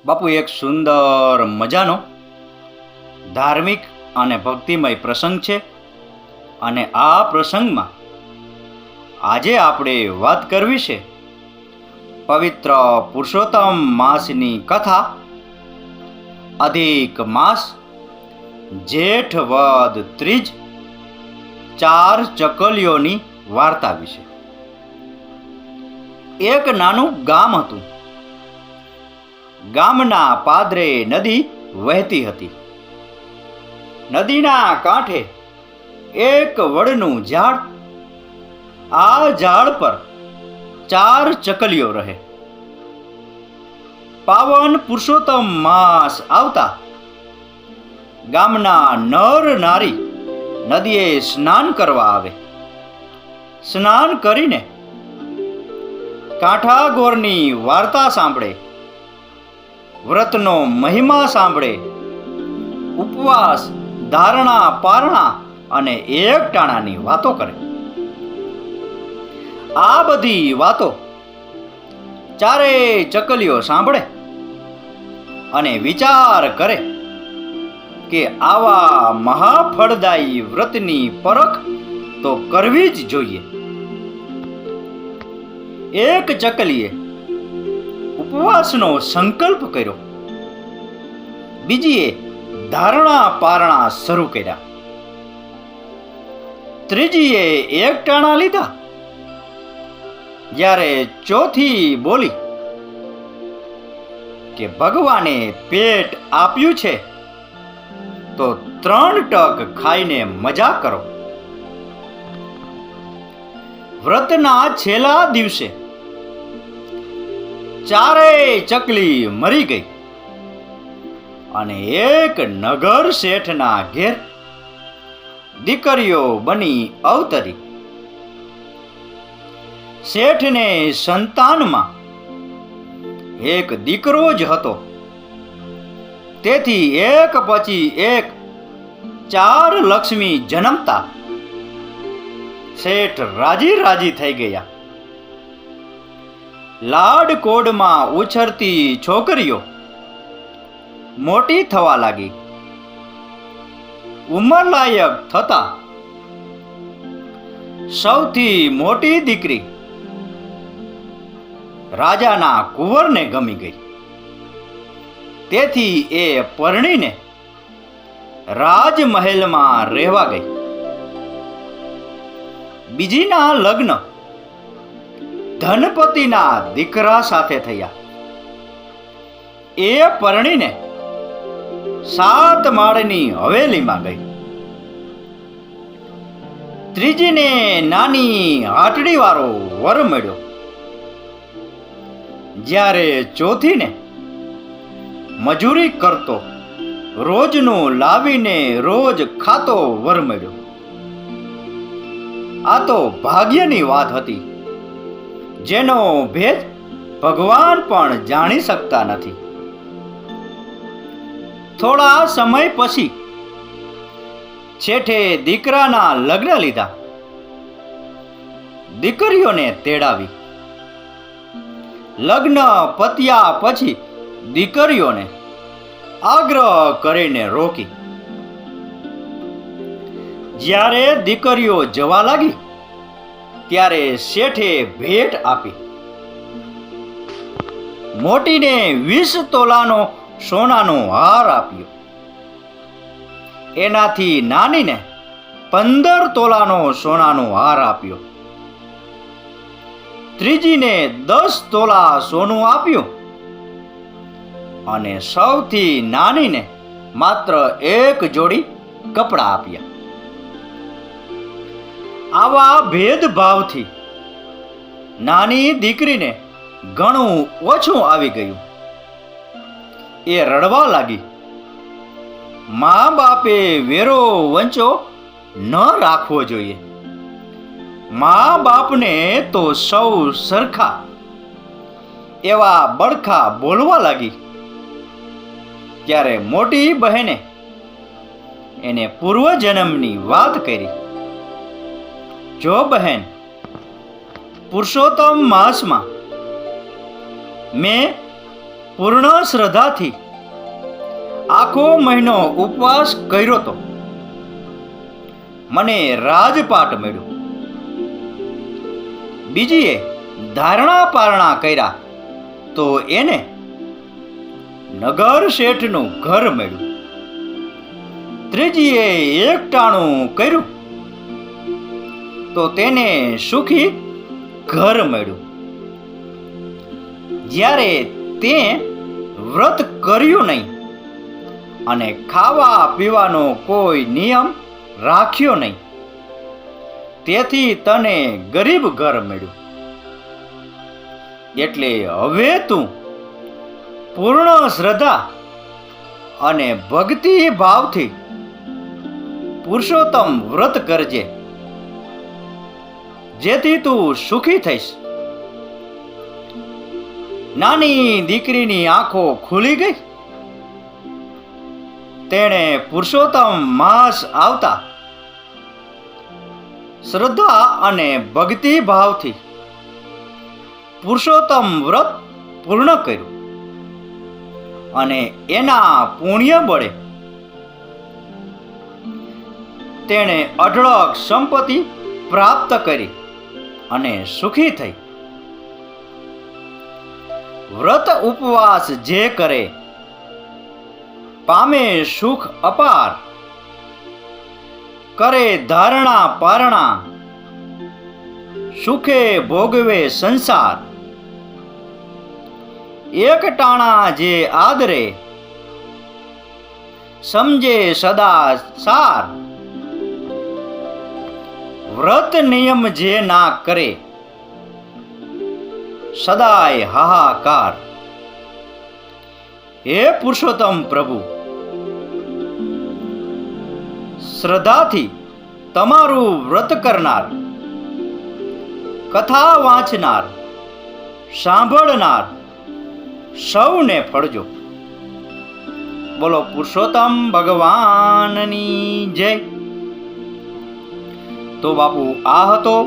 બાપુ, એક સુંદર મજાનો ધાર્મિક અને ભક્તિમય પ્રસંગ છે. અને આ પ્રસંગમાં આજે આપણે વાત કરવી છે પવિત્ર પુરુષોત્તમ માસની કથા, અધિક માસ, જેઠ વદ ત્રીજ, 4 ચકલીઓની વાર્તા વિશે. એક નાનું ગામ હતું. ગામના પાદરે નદી વહેતી હતી. નદીના કાંઠે એક વડનું ઝાડ. આ ઝાડ પર 4 ચકલીઓ રહે. પાવન પુરુષોત્તમ માસ આવતા ગામના નર નારી નદીએ સ્નાન કરવા આવે. સ્નાન કરીને કાંઠાગોરની વાર્તા સાંભળે, વ્રતનો મહિમા સાંભળે, ઉપવાસ, ધારણા, પારણા અને એકટાણાની વાતો કરે. આ બધી વાતો 4 ચકલીઓ સાંભળે અને વિચાર કરે કે આવા મહાફળદાયી વ્રતની પરખ તો કરવી જ જોઈએ. એક ચકલીએ ઉપવાસનો સંકલ્પ કર્યો. બીજીએ ધારણા પારણા શરૂ કર્યા. ત્રીજીએ એકટાણા લીધા. જ્યારે ચોથી બોલી કે ભગવાને પેટ આપ્યું છે તો 3 ટક ખાઈને મજા કરો. વ્રતના છેલ્લા દિવસે 4 ચકલી મરી ગઈ અને એક નગર શેઠના ઘેર દીકરીઓ બની અવતરી. શેઠને સંતાનમાં એક દીકરો જ હતો. તેથી એક પછી એક 4 લક્ષ્મી જન્મતા શેઠ રાજી રાજી થઈ ગયા. લાડકોડમાં ઉછરતી છોકરીઓ મોટી થવા લાગી. ઉંમરલાયક થતા સૌથી મોટી દીકરી રાજાના કુંવરને ગમી ગઈ. તેથી એ પરણીને રાજમહેલમાં રહેવા ગઈ. બીજીના લગ્ન ધનપતિના દીકરા સાથે થયા. એ પરણીને 7 માળની હવેલીમાં ગઈ. ત્રીજીને નાની હાટડીવાળો વર મળ્યો. જ્યારે ચોથીને મજૂરી કરતો, રોજનું લાવીને રોજ ખાતો વર મળ્યો. આ તો ભાગ્યની વાત હતી, જેનો ભેદ ભગવાન પણ જાણી શકતા નથી. થોડા સમય પછી શેઠે દીકરાના લગ્ન લીધા. દીકરીઓને તેડાવી. લગ્ન પત્યા પછી દીકરીઓને આગ્રહ કરીને રોકી. જ્યારે દીકરીઓ જવા લાગી ત્યારે શેઠે ભેટ આપી. મોટીને 20 તોલાનો સોનાનો હાર આપ્યો. એનાથી નાનીને 15 તોલાનો સોનાનો હાર આપ્યો. ત્રીજીને 10 તોલા સોનું આપ્યું અને સૌથી નાનીને માત્ર 1 જોડી કપડાં આપ્યા. આવા ભેદભાવથી નાની દીકરીને ઘણું ઓછું આવી ગયું. એ રડવા લાગી. મા બાપે વેરો વંચો ન રાખવો જોઈએ. મા બાપને તો સૌ સરખા, એવા બળખા બોલવા લાગી. ત્યારે મોટી બહેને એને પૂર્વજન્મની વાત કરી. જો બહેન, પુરુષોત્તમ માસમાં મેં પૂર્ણ શ્રદ્ધાથી આખો મહિનો ઉપવાસ કર્યો તો મને રાજપાટ મળ્યું. બીજીએ ધારણા પારણા કર્યા તો એને નગર શેઠનું ઘર મળ્યું. ત્રીજીએ એકટાણું કર્યું તો તેને સુખી ઘર મળ્યું. જ્યારે તે વ્રત કર્યું નહીં અને ખાવા પીવાનો કોઈ નિયમ રાખ્યો નહીં, તેથી તને ગરીબ ઘર મળ્યું. એટલે હવે તું પૂર્ણ શ્રદ્ધા અને ભક્તિ ભાવથી પુરુષોત્તમ વ્રત કરજે, જેથી તું સુખી થઈશ. નાની દીકરીની આંખો ખુલી ગઈ. તેણે પુરુષોત્તમ માસ આવતા શ્રદ્ધા અને ભક્તિ ભાવથી પુરુષોત્તમ વ્રત પૂર્ણ કર્યું અને એના પુણ્ય બળે તેણે અઢળક સંપત્તિ પ્રાપ્ત કરી અને સુખી થઈ. વ્રત ઉપવાસ જે કરે પામે સુખ અપાર, કરે ધારણા પારણા સુખે ભોગવે સંસાર. એક ટાણા જે આદરે સમજે સદા સાર, વ્રત નિયમ જે ના કરે સદાય હાહાકાર. હે પુરુષોત્તમ પ્રભુ, શ્રદ્ધાથી તમારું વ્રત કરનાર, કથા વાંચનાર, સાંભળનાર સૌને ફળજો. બોલો પુરુષોત્તમ ભગવાનની જય. તો બાપુ, આ હતો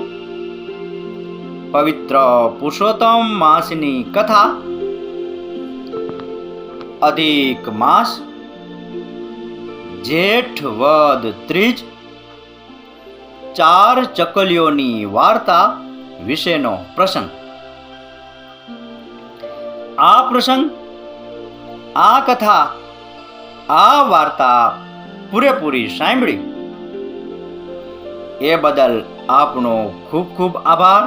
પવિત્ર પુરુષોત્તમ માસની કથા. અધિક માસ, જેઠ વદ ત્રીજ, 4 ચકલીઓની વાર્તા વિશેનો પ્રસંગ. આ પ્રસંગ, આ કથા, આ વાર્તા પૂરેપૂરી સાંભળી એ બદલ આપનો ખૂબ ખૂબ આભાર.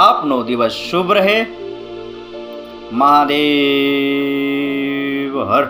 આપનો દિવસ શુભ રહે. મહાદેવ હર.